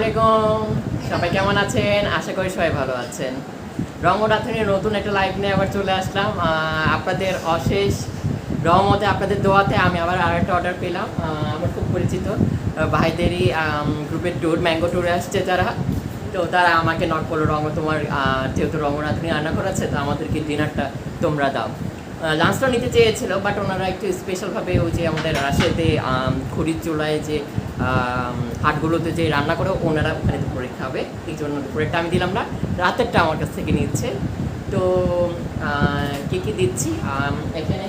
আলাইকুম, সবাই কেমন আছেন? আশা করি সবাই ভালো আছেন। রঙ্গনাথনের নতুন একটা লাইভ নিয়ে আবার চলে আসলাম। আপনাদের অশেষ রহমতে, আপনাদের দোয়াতে আমি আবার আরেকটা অর্ডার পেলাম। আমার খুব পরিচিত ভাইদেরই গ্রুপের ট্যুর, ম্যাঙ্গো ট্যুরে আসছে যারা, তো তারা আমাকে নক করলো, তোমার যেহেতু রঙ্গনাথনী রান্না করেছে, তো আমাদেরকে ডিনারটা তোমরা দাও। লাঞ্চটা নিতে চেয়েছিল, বাট ওনারা একটু স্পেশালভাবে ওই যে আমাদের রাশিয়াতে খড়ির চুলায় যে হাটগুলোতে যে রান্না করে ওনারা ওখানে দুপুরে খাবে, এই জন্য দুপুরেরটা আমি দিলাম না, রাতেরটা আমার কাছ থেকে নিচ্ছে। তো কী কী দিচ্ছি এখানে